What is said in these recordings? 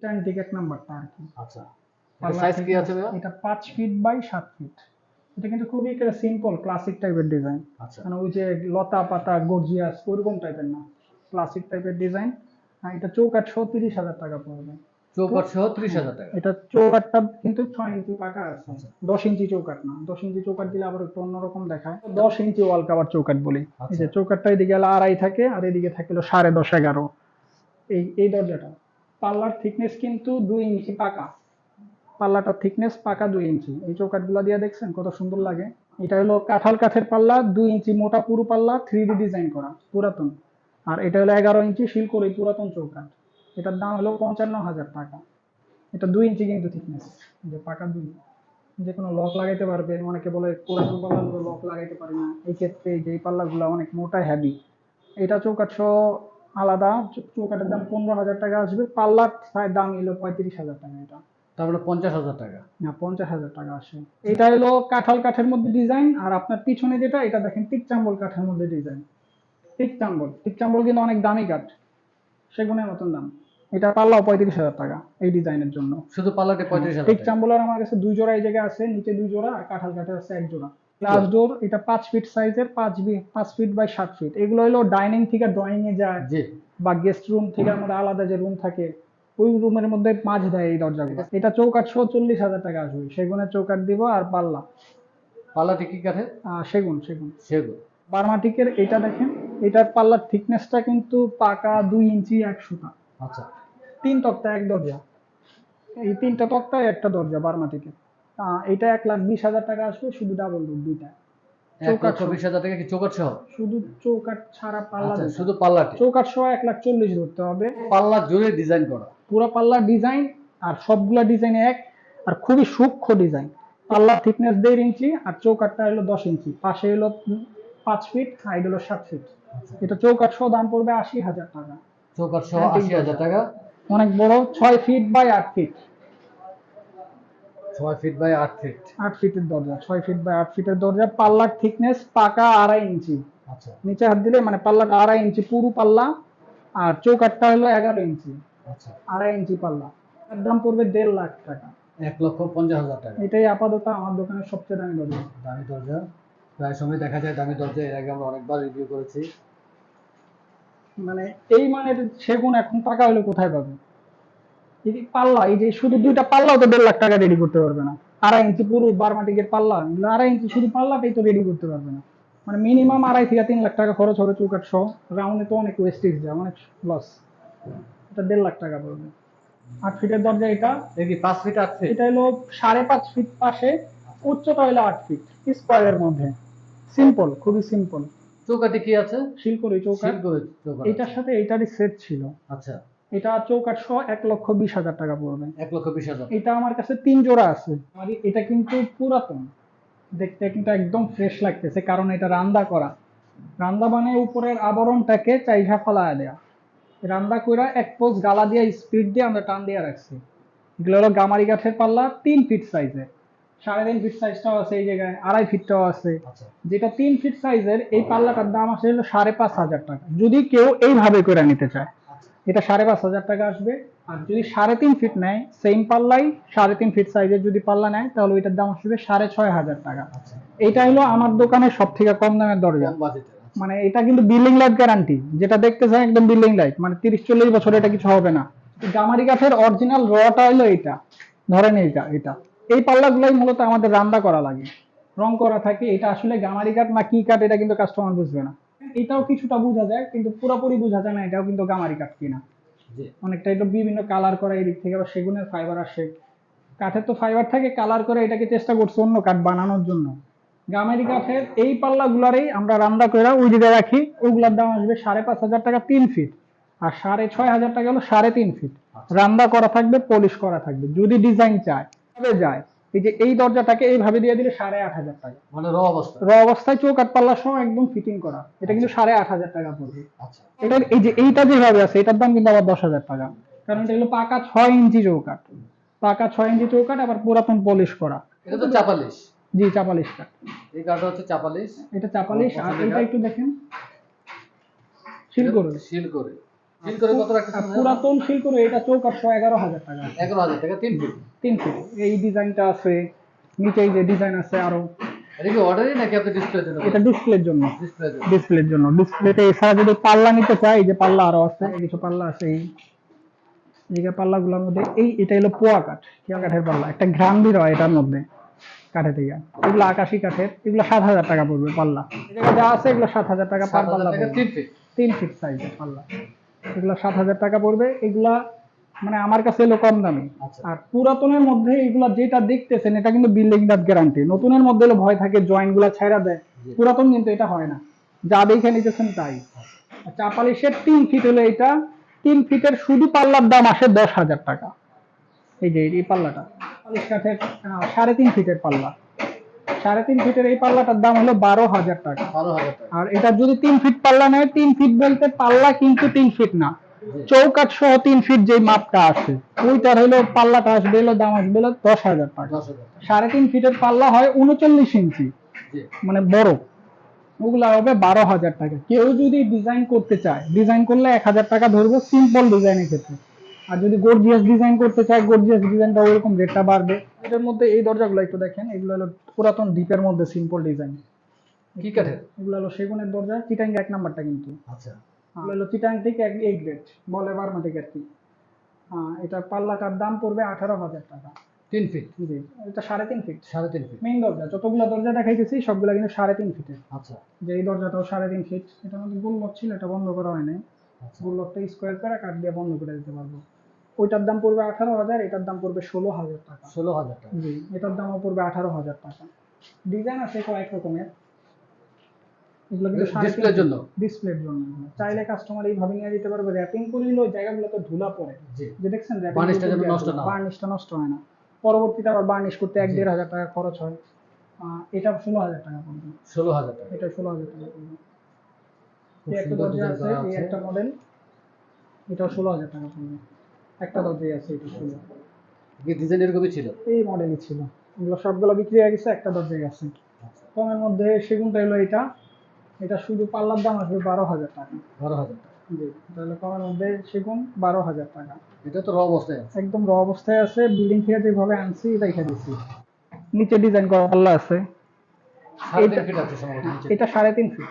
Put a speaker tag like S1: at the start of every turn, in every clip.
S1: Antique এক নাম্বারটা আর কি।
S2: আচ্ছা, এটা সাইজ কি আছে ভাইয়া?
S1: এটা 5 ফিট বাই 7 ফিট। এটা কিন্তু খুবই একটা সিম্পল ক্লাসিক টাইপের ডিজাইন।
S2: আচ্ছা,
S1: মানে ওই যে লতা পাতা গর্জিয়াস ওরকম টাইপের না, ক্লাসিক টাইপের ডিজাইন। এটা চৌকাঠ সহ 30,000 টাকা পড়বে।
S2: চৌকাঠ সহ 30,000 টাকা।
S1: এটা চৌকাঠটা কিন্তু 6 ইঞ্চি পাকা আছে।
S2: আচ্ছা।
S1: 10 ইঞ্চি চৌকাঠ না, 10 ইঞ্চি চৌকাঠ দিলে আবার একটু অন্যরকম দেখায়। 10 ইঞ্চি ওয়াল কাভার চৌকাঠ বলি। এই যে চৌকাঠটা এদিকে হলো 2.5 থাকে আর এদিকে থাকে হলো 10.5 11। এই দরজাটা পাল্লার থিকনেস কিন্তু 2 ইঞ্চি পাকা। পাল্লাটার থিকনেস পাকা 2 ইঞ্চি। এই চৌকাঠগুলো দিয়ে দেখছেন কত সুন্দর লাগে। এটা হলো কাঁঠাল কাঠের পাল্লা, 2 ইঞ্চি মোটা পুরো পাল্লা, 3D ডিজাইন করা পুরাতন। আর এটা হলো 11 ইঞ্চি শিলকড়ি পুরাতন চৌকাঠ। এটার দাম হলো 55,000 টাকা। এটা 2 ইঞ্চি কিন্তু থিকনেস, যে পাকা 2। যে কোনো লক লাগাইতে পারবে। অনেকে বলে পুরাতন পাল্লাগুলো লক লাগাইতে পারে না, এই ক্ষেত্রে এই যে এই পাল্লাগুলো অনেক মোটা হেভি। এটা চৌকাঠ সহ আলাদা চৌকাঠের দাম 15,000 টাকা আসবে। পাল্লার দাম হলো 35,000 টাকা। এটা
S2: তারপরে 50,000 টাকা
S1: না, 50,000 টাকা আসে। এটা হলো কাঁঠাল কাঠের মধ্যে ডিজাইন। আর আপনার পিছনে যেটা, এটা দেখেন টিক চাম্বল কাঠের মধ্যে ডিজাইন। টিক চাম্বল কিন্তু অনেক দামি কাঠ, সেগুনের মতন দাম। এটা পাল্লাও 35,000 টাকা এই ডিজাইনের জন্য।
S2: শুধু পাল্লাতে 35,000
S1: টিক
S2: টাকা।
S1: চাম্বলের আমার কাছে 2 জোড়া এই জায়গায় আছে, নিচে 2 জোড়া আর কাঁঠাল কাঠের আছে 1 জোড়া। গ্লাস ডোর এটা 5 ফিট সাইজের, 5 ফিট বাই 7 ফিট। এগুলো হলো ডাইনিং থেকে ড্রয়িং এ যায়,
S2: জি,
S1: বা গেস্ট রুম থেকে আমাদের আলাদা যে রুম থাকে ওই রুমের মধ্যে মাঝ দেয় এই দরজাগুলো। এটা চৌকাঠ সহ 40,000 টাকা আসবে। সেগুনের চৌকাঠ দিব আর পাল্লা
S2: পাল্লাটি কি কাঠের?
S1: সেগুন সেগুন
S2: সেগুন।
S1: বার্মাটিকের। এটা দেখেন, এটার পাল্লার থিকনেসটা কিন্তু পাকা 2 ইঞ্চি 1 সুতা।
S2: আচ্ছা,
S1: 3 তক্তা 1 দরজা। এই 3টা তক্তায় একটা দরজা বার্মাটিকের। এটা 1,20,000 টাকা আসবে শুধু ডাবল ডোর দুইটা। চৌকাঠ সহ
S2: 1,20,000 টাকা কি চৌকাঠ সহ?
S1: শুধু চৌকাঠ ছাড়া পাল্লা
S2: আচ্ছা,
S1: দুইটা।
S2: শুধু পাল্লাটি।
S1: চৌকাঠ সহ 1,40,000 ধরতে হবে।
S2: পাল্লা জুড়ে ডিজাইন করা।
S1: পুরা পাল্লা ডিজাইন, আর সবগুলা ডিজাইন এক, আর খুবই সূক্ষ্ম ডিজাইন। পাল্লার থিকনেস 1.5 ইঞ্চি আর চৌকাঠটা হলো 10 ইঞ্চি। পাশে হলো 5 ফিট, হাইট হলো 7 ফিট। এটা চৌকাঠ সহ দাম পড়বে 80,000 টাকা।
S2: চৌকাঠ সহ 80,000 টাকা।
S1: অনেক বড়, 6 feet by 8 feet.
S2: 6 feet by 8 feet.
S1: 8 ফিটের দরজা, 6 ফিট বাই 8 ফিটের দরজা। পাল্লার থিকনেস পাকা 2.5 ইঞ্চি।
S2: আচ্ছা,
S1: নিচে হাত দিলে মানে পাল্লাটা 2.5 ইঞ্চি পুরো পাল্লা। আর চৌকাঠটা হলো 11 ইঞ্চি।
S2: আচ্ছা,
S1: 2.5 ইঞ্চি পাল্লা। এর দাম পড়বে 1.5 লাখ টাকা।
S2: 1,50,000 টাকা।
S1: এটাই আপাতত আমার দোকানের সবচেয়ে দামি দরজা।
S2: দামি দরজা প্রায় সময় দেখা যায়। দামি দরজা এর আগে আমরা অনেকবার রিভিউ করেছি।
S1: মানে এই মানের সেগুন এখন টাকা হলে কোথায় পাবে? এই যে পাল্লা, এই যে শুধু 2টা পাল্লাও তো 1.5 লাখ টাকা রেডি করতে পারবে না। 2.5 ইঞ্চি পুরো বার্মাটিকের পাল্লা, 2.5 ইঞ্চি শুধু পাল্লাটাই তো রেডি করতে পারবে না। মানে মিনিমাম 2.5 থেকে 3 লাখ টাকা খরচ হবে চৌকাঠ সহ। রাউন্ডে তো অনেক ওয়েস্টেজ যায়, অনেক লস। এটা 1.5 লাখ টাকা পড়বে। 8 ফিটের দরজা এটা।
S2: দেখি 5 ফিট 8 ফিট।
S1: এটা হলো 5.5 ফিট পাশে, উচ্চতা হলো 8 ফিট স্কোয়ারের মধ্যে। সিম্পল, খুবই সিম্পল।
S2: চৌকাঠে কি আছে?
S1: শিলকড়ি চৌকাঠ।
S2: চৌকাঠ
S1: এটার সাথে এটারই সেট ছিল।
S2: আচ্ছা,
S1: এটা চৌকাঠ সহ 1,20,000 টাকা পড়বে।
S2: 1,20,000।
S1: এটা আমার কাছে 3 জোড়া আছে। আমার এটা কিন্তু পুরাতন, দেখতে কিন্তু একদম ফ্রেশ লাগতেছে, কারণ এটা রান্দা করা। রান্দা মানে উপরের আবরণটাকে চাইহা ফালায়া দেয়া। রান্দা কইরা এক পোজ গালা দিয়ে স্পিড দিয়ে আমরা টান দিয়ে রাখছি। এগুলো হলো গামারি কাঠের পাল্লা, 3 ফিট সাইজের। 3.5 ফিট সাইজটাও আছে এই জায়গায়, 2.5 ফিটটাও আছে।
S2: আচ্ছা,
S1: যেটা 3 ফিট সাইজের এই পাল্লাটার দাম আসে হলো 5,500 টাকা, যদি কেউ এইভাবে করে নিতে চায়। এটা 5,500 টাকা আসবে। আর যদি 3.5 ফিট নেয় সেম পাল্লাই, 3.5 ফিট সাইজের যদি পাল্লা নেয় তাহলে ওইটার দাম আসবে 6,500 টাকা।
S2: আচ্ছা,
S1: এটা হলো আমার দোকানের সব থেকে কম দামের দরজা।
S2: কম বাজেটের।
S1: মানে এটা কিন্তু বিল্ডিং লাইফ গ্যারান্টি, যেটা দেখতে চাই একদম বিল্ডিং লাইফ, মানে 30-40 বছর এটা কিছু হবে না। গামারি কাঠের অরিজিনাল রটা হলো এটা। ধরেন এইটা, এই পাল্লাগুলোই মূলত আমাদের রান্না করা লাগে, রং করা থাকে। এটা আসলে গামারি কাঠ না কি কাঠ এটা কিন্তু কাস্টমার বুঝবে না। এটাও কিছুটা বোঝা যায় কিন্তু পুরোপুরি বোঝা যায় না এটাও কিন্তু গামারি কাঠ কিনা।
S2: জি,
S1: অনেকটা এটা বিভিন্ন কালার করা, এই দিক থেকে আবার সেগুনের ফাইবার আসে। কাঠের তো ফাইবার থাকে, কালার করে এটাকে চেষ্টা করছে অন্য কাঠ বানানোর জন্য। গামারি কাঠের এই পাল্লাগুলারই আমরা রান্না করে ওই দিকে রাখি। ওগুলার দাম আসবে 5,500 টাকা 3 ফিট। আর 6,500 টাকা হলো 3.5 ফিট। রান্না করা থাকবে, পলিশ করা থাকবে। যদি ডিজাইন চায় তবে যায়। এই যে এই দরজাটাকে এইভাবে দিয়ে দিলে 8,500 টাকা।
S2: মানে র অবস্থা।
S1: র অবস্থায় চৌকাঠ পাল্লা সহ একদম ফিটিং করা, এটা কিন্তু 8,500 টাকা পড়বে।
S2: আচ্ছা,
S1: এটার এই যে এইটা যেভাবে আছে এটার দাম কিন্তু আবার 10,000 টাকা, কারণ এটা হলো পাকা 6 ইঞ্চি চৌকাঠ। পাকা 6 ইঞ্চি চৌকাঠ, আবার পুরাতন পলিশ করা।
S2: এটা তো চাপালিশ।
S1: জি, চাপালিশ কাঠ।
S2: এই কাঠটা হচ্ছে চাপালিশ।
S1: এটা চাপালিশ। আর এটা একটু দেখেন, শিলকড়ি।
S2: শিলকড়ি। ফিল করে কত রাখতেছেন ভাই?
S1: পুরাতন ফিল করে এটা চৌকাঠ 11,000 টাকা।
S2: 11,000 টাকা 3 ফিট।
S1: 3 ফিট এই ডিজাইনটা আছে, নিচে এই যে ডিজাইন আছে আরো।
S2: এটা কি অর্ডারই নাকি আপনি ডিসপ্লের জন্য?
S1: এটা ডিসপ্লের জন্য,
S2: ডিসপ্লের জন্য।
S1: ডিসপ্লের জন্য। ডিসপ্লেতে এছাড়া যদি পাল্লা নিতে চাই, এই যে পাল্লা আরো আছে, এই কিছু পাল্লা আছে। এই যে পাল্লাগুলোর মধ্যে এটা হলো পোয়া কাঠ, পোয়া কাঠের পাল্লা, একটা ঘ্রাণ বের হয় এটার মধ্যে কাঠে থেকে। এগুলো আকাশি কাঠের, এগুলো 7,000 টাকা পড়বে পাল্লা। এই জায়গায় যা আছে এগুলো 7,000 টাকা পার
S2: 7,000
S1: পাল্লা
S2: টাকা
S1: পড়বে।
S2: 3 ফিট।
S1: 3 ফিট সাইজের পাল্লা, এগুলো 7,000 টাকা পড়বে। এগুলা মানে আমার কাছে এলো কম দামি।
S2: আচ্ছা।
S1: আর পুরাতনের মধ্যে এগুলা যেটা দেখতেছেন এটা কিন্তু বিল্ডিং ডাট গ্যারান্টি। নতুনের মধ্যে হলো ভয় থাকে জয়েন্ট গুলা ছেড়া দেয়,
S2: জি।
S1: পুরাতন কিন্তু এটা হয় না, যা দেখে নিতেছেন তাই। চা পালিশের 3 ফিট হলো এটা। 3 ফিটের শুধু পাল্লার দাম আসে 10,000 টাকা। এই যে এই পাল্লাটা পালিশ কাঠের 3.5 ফিটের পাল্লা, 3.5 ফিটের এই পাল্লাটার দাম হলো 12,000 টাকা।
S2: 12,000 টাকা।
S1: আর এটা যদি 3 ফিট পাল্লা নেয়, 3 ফিট বলতে পাল্লা কিন্তু 3 ফিট না, চৌকাঠ সহ 3 ফিট যে মাপটা আছে ওইটার হলো পাল্লাটা আসবে, হলো দাম আসবে হলো 10,000 টাকা।
S2: 10,000 টাকা।
S1: 3.5 ফিটের পাল্লা হয় 39 ইঞ্চি,
S2: জি।
S1: মানে বড়, ওগুলা হবে 12,000 টাকা। কেউ যদি ডিজাইন করতে চায়, ডিজাইন করলে 1,000 টাকা ধরবো সিম্পল ডিজাইনের ক্ষেত্রে। আর যদি গর্জিয়াস ডিজাইন করতে চায়, গর্জিয়াস ডিজাইনটা ওইরকম রেটটা বাড়বে। এটার মধ্যে এই দরজাগুলো একটু দেখেন, এগুলো হলো পুরাতন দ্বীপের মধ্যে সিম্পল ডিজাইন।
S2: কি কাঠের?
S1: এগুলো হলো সেগুনের দরজা, চিটাং 1 নাম্বারটা কিন্তু।
S2: আচ্ছা।
S1: এগুলো হলো চিটাং থেকে A গ্রেড, বলে বার্মাটিক আর কি। এটা পাল্লাটার দাম পড়বে 18,000 টাকা।
S2: 3 ফিট।
S1: জি, এটা 3.5 ফিট
S2: 3.5 ফিট।
S1: মেইন দরজা। যতগুলো দরজা দেখাইতেছি সবগুলো কিন্তু 3.5 ফিটের।
S2: আচ্ছা।
S1: যে এই দরজাটাও 3.5 ফিট। এটার মধ্যে গুল্লক ছিল, এটা বন্ধ করা হয় নাই।
S2: আচ্ছা।
S1: গুল্লকটা স্কোয়ার করে কাঠ দিয়ে বন্ধ করে দিতে পারবো। ওইটার দাম পড়বে 18,000, এটার দাম পড়বে 16,000 টাকা।
S2: 16,000 টাকা।
S1: জি, এটার দামও পড়বে 18,000 টাকা। ডিজাইন আছে কয়েক রকমের, এগুলো কিন্তু
S2: ডিসপ্লের জন্য।
S1: ডিসপ্লের জন্য। চাইলে কাস্টমার এইভাবে নিয়ে যেতে পারবে, র্যাপিং করে নিলে ওই জায়গাগুলোতে ধুলা পড়ে।
S2: জি।
S1: যে দেখছেন
S2: বার্নিশটা যেন নষ্ট না হয়।
S1: বার্নিশটা নষ্ট হয় না। পরবর্তীতে আবার বার্নিশ করতে 1-1.5 হাজার টাকা খরচ হয়। এটা 16,000 টাকা পড়বে।
S2: 16,000 টাকা।
S1: এটা 16,000 টাকা পড়বে।
S2: খুব
S1: এই একটা
S2: সুন্দর
S1: দরজা
S2: ডিজাইন
S1: আছে,
S2: করা
S1: এই
S2: আছে।
S1: একটা মডেল, এটাও 16,000 টাকা পড়বে। একটা দরজাই আছে, এটা 16।
S2: কি ডিজাইন এরকমই ছিল?
S1: এই মডেলই ছিল, এগুলো সবগুলো বিক্রি হয়ে গেছে, একটা দরজাই আছে।
S2: আচ্ছা।
S1: কমের মধ্যে সেগুনটা হলো এটা, এটা শুধু পাল্লার দাম আসবে 12,000 টাকা।
S2: 12,000 টাকা।
S1: জি, তাহলে কমের মধ্যে সেগুন 12,000 টাকা।
S2: এটা তো র অবস্থায় আছে।
S1: একদম র অবস্থায় আছে, বিল্ডিং থেকে যেভাবে আনছি রেখে দিচ্ছি। নিচে ডিজাইন করা পাল্লা আছে,
S2: 3.5 ফিট আছে সম্ভবত নিচে।
S1: এটা 3.5 ফিট।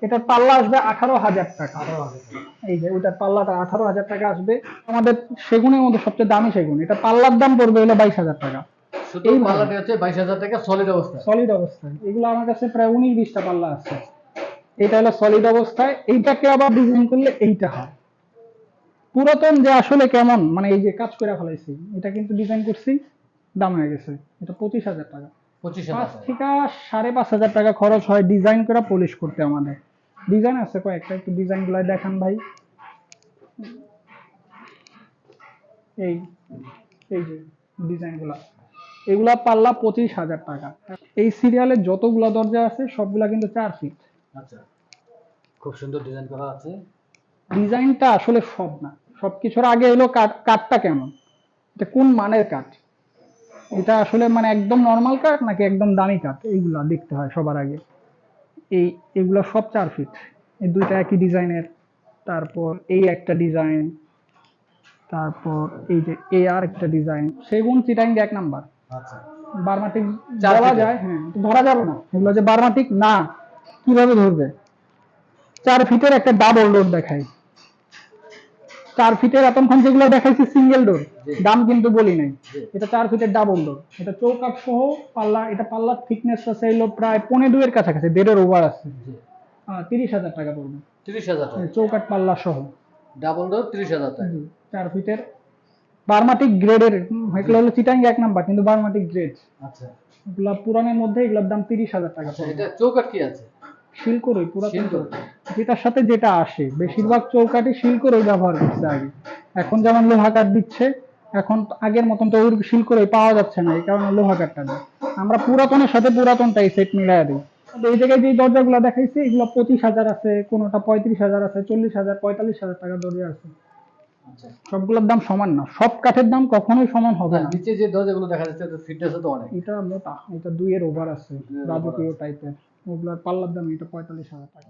S1: এটার পাল্লা আসবে 18,000 টাকা।
S2: 18,000 টাকা।
S1: এই যে ওইটার পাল্লাটা 18,000 টাকা আসবে। আমাদের সেগুনের মধ্যে সবচেয়ে দামি সেগুন, এটা পাল্লার দাম পড়বে হলো 22,000 টাকা।
S2: শুধু
S1: এই
S2: পাল্লাটা হচ্ছে 22,000 টাকা সলিড অবস্থায়।
S1: সলিড অবস্থায়। এগুলো আমার কাছে প্রায় 19-20টা পাল্লা আছে। এটা হলো সলিড অবস্থায়। এইটাকে আবার ডিজাইন করলে এইটা হয়। পুরাতন যে আসলে কেমন, মানে এই যে কাজ করে ফেলাইছি, এটা কিন্তু ডিজাইন করছি, দাম হয়ে গেছে। এটা 25,000 টাকা।
S2: 25,000
S1: 5
S2: টাকা।
S1: থেকে 5,500 টাকা খরচ হয় ডিজাইন করে পলিশ করতে আমাদের। ডিজাইন আছে কয়েকটা, একটু ডিজাইন গুলো দেখান ভাই। এই এই যে ডিজাইন গুলা, এগুলা পাল্লা 25,000 টাকা। এই সিরিয়ালের যতগুলা দরজা আছে সবগুলা কিন্তু 4 ফিট।
S2: আচ্ছা। খুব সুন্দর ডিজাইন করা আছে।
S1: ডিজাইনটা আসলে সব না, সবকিছুর আগে হলো কাঠটা কেমন, এটা কোন মানের কাঠ, এটা আসলে মানে একদম নর্মাল কাঠ নাকি একদম দামি কাঠ, এইগুলা দেখতে হয় সবার আগে। এগুলো সব 4 ফিট। এই দুইটা একই ডিজাইনের। তারপর এই একটা ডিজাইন, তারপর এই যে এই আর একটা ডিজাইন। সেগুন চিটাং 1 নাম্বার।
S2: আচ্ছা।
S1: বার্মাটিক
S2: 4
S1: বলা
S2: ফিটের।
S1: যায়, হ্যাঁ, তো ধরা যাবে না এগুলো যে বার্মাটিক না, কিভাবে ধরবে। 4 ফিটের একটা ডাবল ডোর দেখাই। 4 ফিটের এতক্ষণ যেগুলো দেখাইছি সিঙ্গেল ডোর,
S2: জি।
S1: দাম কিন্তু বলি নাই।
S2: জি।
S1: এটা 4 ফিটের ডাবল ডোর, এটা চৌকাঠ সহ পাল্লা। এটা পাল্লার থিকনেস আছে হলো প্রায় 15-2 এর কাছাকাছি, 1.5-এর ওভার আছে।
S2: জি।
S1: 30,000 টাকা পড়বে
S2: 30,000 টাকা।
S1: চৌকাঠ পাল্লা সহ।
S2: ডাবল ডোর 30,000 টাকা।
S1: 4 ফিটের বার্মাটিক গ্রেডের, এগুলো হলো চিটাং 1 নাম্বার কিন্তু বার্মাটিক গ্রেড।
S2: আচ্ছা।
S1: এগুলা পুরানের মধ্যে, এগুলোর দাম 30,000 টাকা
S2: আচ্ছা,
S1: পড়বে।
S2: এটা চৌকাঠ কি আছে?
S1: শিলকরই, পুরাতন
S2: শিলকড়ই।
S1: যেটার সাথে যেটা আসে, বেশিরভাগ চৌকাঠই শিলকরই ব্যবহার করছে আগে। এখন যেমন লোহা কাঠ দিচ্ছে, এখন তো আগের মতন তো ওই শিলকরই পাওয়া যাচ্ছে না, এই কারণে লোহা কাঠটা দেয়। আমরা পুরাতনের সাথে পুরাতনটাই সেট মিলাই দিই। এই জায়গায় যে দরজাগুলো দেখাইছি এগুলো 25,000 আছে, কোনোটা 35,000 আছে, 40,000, 45,000 টাকা দরজা আছে।
S2: আচ্ছা।
S1: সবগুলোর দাম সমান না, সব কাঠের দাম কখনোই সমান হবে না।
S2: নিচে যে দরজাগুলো দেখা যাচ্ছে তো ফিটনেস তো অনেক।
S1: এটা মোটা, এটা 2-এর ওভার আছে,
S2: 2 এর over
S1: রাজকীয়
S2: আছে।
S1: টাইপের। ওগুলার পাল্লার দাম এটা 45,000 টাকা।